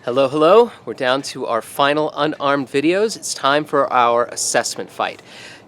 Hello, hello. We're down to our final unarmed videos. It's time for our assessment fight.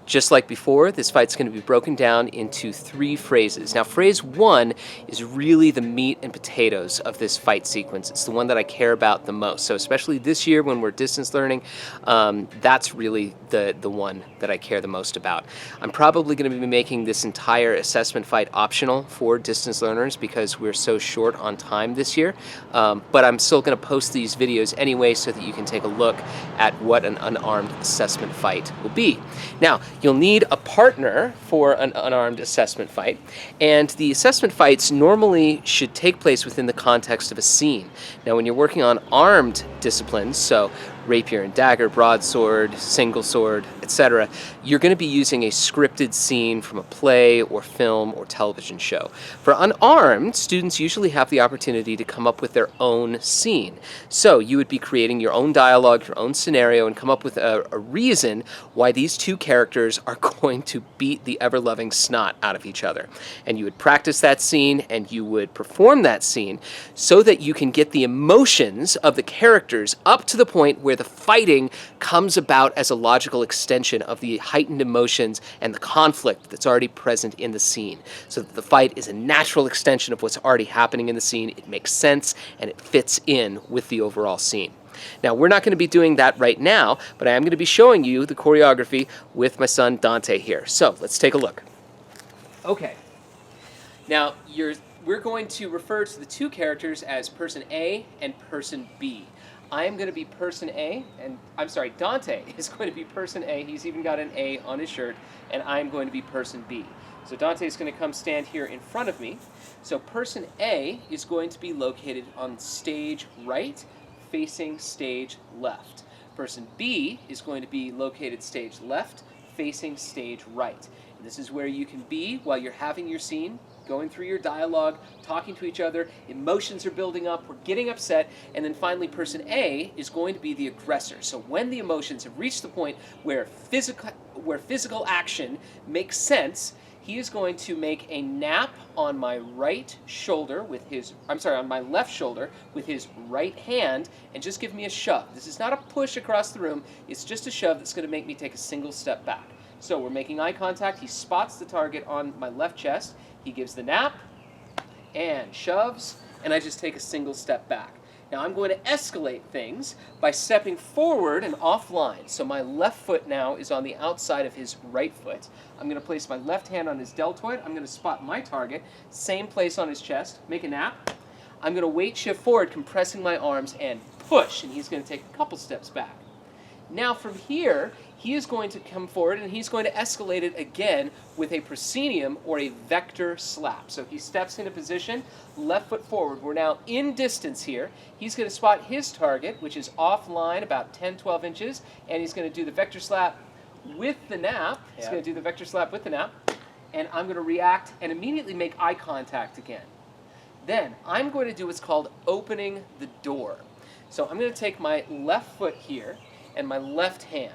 Just like before, this fight's going to be broken down into 3 phrases. Now, phrase 1 is really the meat and potatoes of this fight sequence. It's the one that I care about the most. So especially this year when we're distance learning, that's really the one that I care the most about. I'm probably going to be making this entire assessment fight optional for distance learners because we're so short on time this year. But I'm still going to post these videos anyway so that you can take a look at what an unarmed assessment fight will be. Now, you'll need a partner for an unarmed assessment fight, and the assessment fights normally should take place within the context of a scene. Now, when you're working on armed disciplines, so rapier and dagger, broadsword, single sword, etc., you're going to be using a scripted scene from a play or film or television show. For unarmed, students usually have the opportunity to come up with their own scene. So you would be creating your own dialogue, your own scenario, and come up with a reason why these two characters are going to beat the ever-loving snot out of each other. And you would practice that scene and you would perform that scene so that you can get the emotions of the characters up to the point where the fighting comes about as a logical extension of the heightened emotions and the conflict that's already present in the scene. So that the fight is a natural extension of what's already happening in the scene. It makes sense and it fits in with the overall scene. Now, we're not going to be doing that right now, but I am going to be showing you the choreography with my son Dante here. So let's take a look. Okay. Now, we're going to refer to the two characters as person A and person B. I am going to be person A, and I'm sorry, Dante is going to be person A. He's even got an A on his shirt, and I'm going to be person B. So Dante is going to come stand here in front of me. So person A is going to be located on stage right, facing stage left. Person B is going to be located stage left, facing stage right. And this is where you can be while you're having your scene, going through your dialogue, talking to each other, emotions are building up, we're getting upset, and then finally person A is going to be the aggressor. So when the emotions have reached the point where physical action makes sense, he is going to make a nap on my right shoulder with his, on my left shoulder with his right hand and just give me a shove. This is not a push across the room, it's just a shove that's going to make me take a single step back. So we're making eye contact, he spots the target on my left chest, he gives the nap and shoves, and I just take a single step back. Now I'm going to escalate things by stepping forward and offline. So my left foot now is on the outside of his right foot. I'm going to place my left hand on his deltoid. I'm going to spot my target, same place on his chest, make a nap. I'm going to weight shift forward, compressing my arms, and push, and he's going to take a couple steps back. Now from here, he is going to come forward and he's going to escalate it again with a proscenium or a vector slap. So he steps into position, left foot forward. We're now in distance here. He's going to spot his target, which is offline about 10-12 inches, and he's going to do the vector slap with the nap. He's going to do the vector slap with the nap, and I'm going to react and immediately make eye contact again. Then I'm going to do what's called opening the door. So I'm going to take my left foot here and my left hand,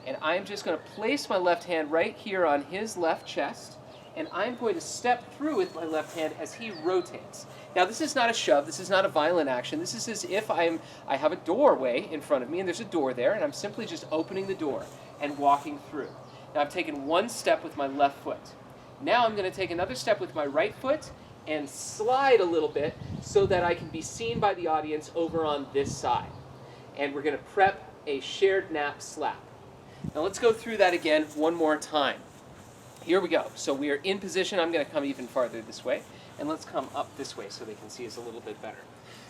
and I'm just going to place my left hand right here on his left chest, and I'm going to step through with my left hand as he rotates. Now this is not a shove, this is not a violent action, this is as if I have a doorway in front of me and there's a door there, and I'm simply just opening the door and walking through. Now I've taken one step with my left foot. Now I'm going to take another step with my right foot and slide a little bit so that I can be seen by the audience over on this side. And we're going to prep a shared nap slap. Now let's go through that again one more time. Here we go. So we are in position. I'm going to come even farther this way. And let's come up this way so they can see us a little bit better.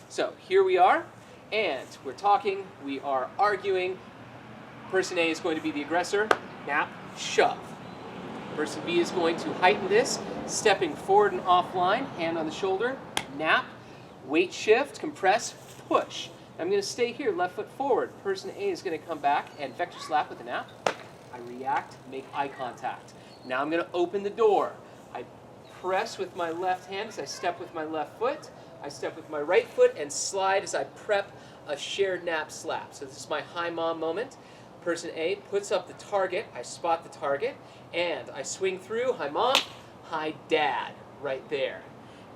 So here we are, and we're talking, we are arguing. Person A is going to be the aggressor. Nap, shove. Person B is going to heighten this, stepping forward and offline, hand on the shoulder, nap, weight shift, compress, push. I'm going to stay here, left foot forward. Person A is going to come back and vector slap with a nap. I react, make eye contact. Now I'm going to open the door. I press with my left hand as I step with my left foot. I step with my right foot and slide as I prep a shared nap slap. So this is my hi mom moment. Person A puts up the target. I spot the target and I swing through, hi mom, hi dad, right there.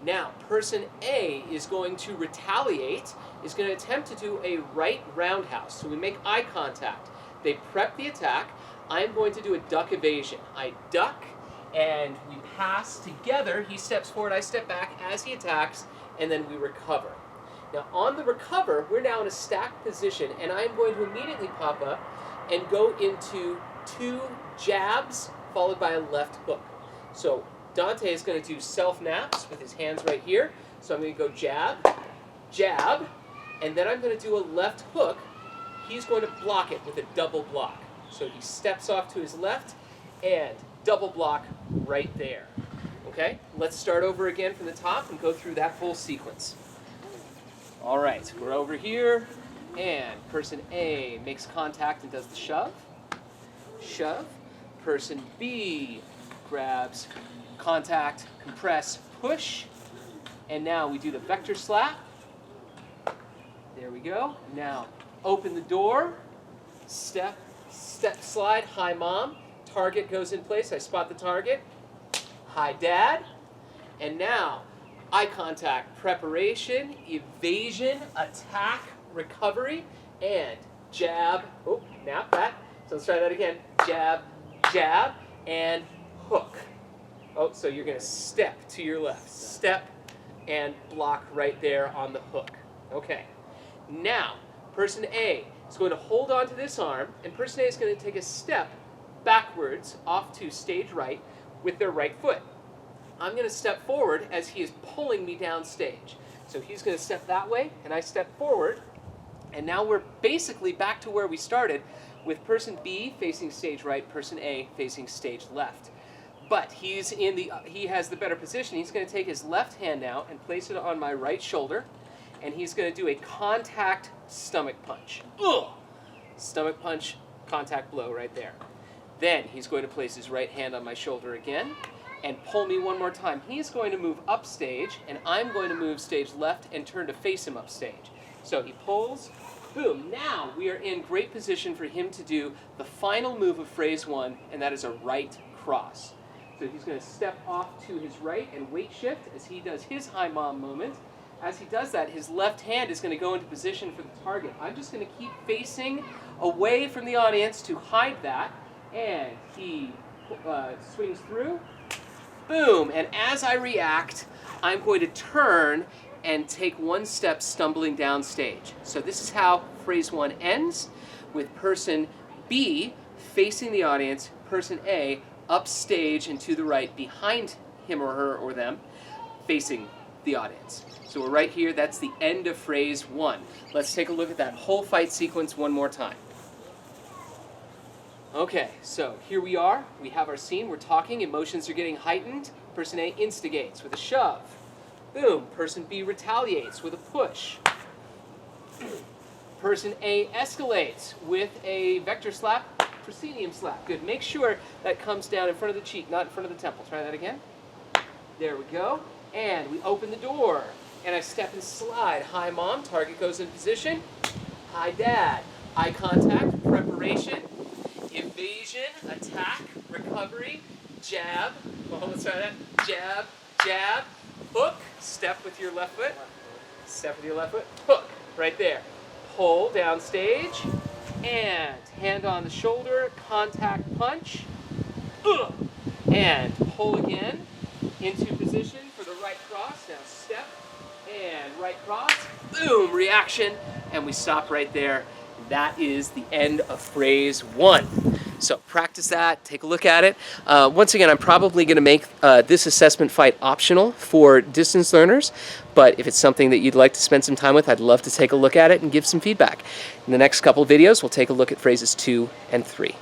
Now, person A is going to retaliate, is going to attempt to do a right roundhouse. So we make eye contact. They prep the attack. I'm going to do a duck evasion. I duck, and we pass together. He steps forward, I step back as he attacks, and then we recover. Now, on the recover, we're now in a stacked position, and I'm going to immediately pop up and go into 2 jabs followed by a left hook. So Dante is going to do self-naps with his hands right here. So I'm going to go jab, jab, and then I'm going to do a left hook. He's going to block it with a double block. So he steps off to his left and double block right there. Okay, let's start over again from the top and go through that whole sequence. All right, we're over here, and person A makes contact and does the shove. Shove. Person B grabs, contact, compress, push, and now we do the vector slap. There we go. Now open the door, step, slide, hi mom, target goes in place, I spot the target, hi dad, and now eye contact, preparation, evasion, attack, recovery, and jab, oh, nap that, so let's try that again, jab, jab, and hook. Oh, so you're going to step to your left, step, and block right there on the hook. Okay, now person A is going to hold on to this arm, and person A is going to take a step backwards off to stage right with their right foot. I'm going to step forward as he is pulling me down stage. So he's going to step that way, and I step forward, and now we're basically back to where we started with person B facing stage right, person A facing stage left. But he has the better position. He's going to take his left hand now and place it on my right shoulder, and he's going to do a contact stomach punch. Ugh! Stomach punch, contact blow right there. Then he's going to place his right hand on my shoulder again and pull me one more time. He's going to move upstage, and I'm going to move stage left and turn to face him upstage. So he pulls, boom. Now we are in great position for him to do the final move of phrase 1, and that is a right cross. So he's going to step off to his right and weight shift as he does his high mom moment. As he does that, his left hand is going to go into position for the target. I'm just going to keep facing away from the audience to hide that, and he swings through. Boom, and as I react, I'm going to turn and take 1 step stumbling down stage. So this is how phrase 1 ends, with person B facing the audience, person A upstage and to the right behind him or her or them, facing the audience. So we're right here, that's the end of phrase 1. Let's take a look at that whole fight sequence one more time. Okay, so here we are. We have our scene. We're talking. Emotions are getting heightened. Person A instigates with a shove. Boom. Person B retaliates with a push. Person A escalates with a vector slap, proscenium slap. Good. Make sure that comes down in front of the cheek, not in front of the temple. Try that again. There we go. And we open the door. And I step and slide. Hi, mom. Target goes in position. Hi, dad. Eye contact, preparation. Evasion, attack, recovery, jab. Well, let's try that. Jab, jab, hook. Step with your left foot. Step with your left foot. Hook. Right there. Pull down stage. And hand on the shoulder. Contact punch. Ugh. And pull again into position for the right cross. Now step and right cross. Boom. Reaction. And we stop right there. That is the end of phrase 1. So practice that, take a look at it. Once again, I'm probably going to make this assessment fight optional for distance learners, but if it's something that you'd like to spend some time with, I'd love to take a look at it and give some feedback. In the next couple of videos, we'll take a look at phrases 2 and 3.